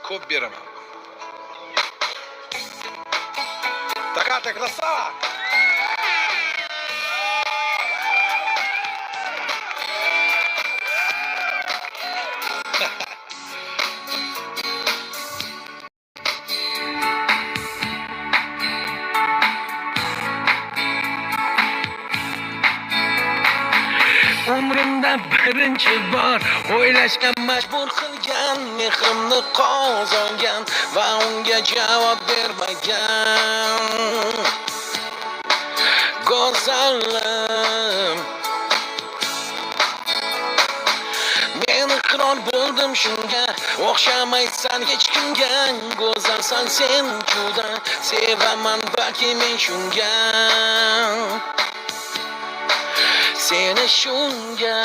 ko'p beraman. Takata, красава! Umrimda birinchi bor o'ylashga majbur qilgan, mehrimni qozongan va unga javob bermagan go'zalim. Men iqror bo'ldim shunga, o'xshamaysan hech kimga. Go'zalsan sen juda, sevaman balki men shunga, seni shunga.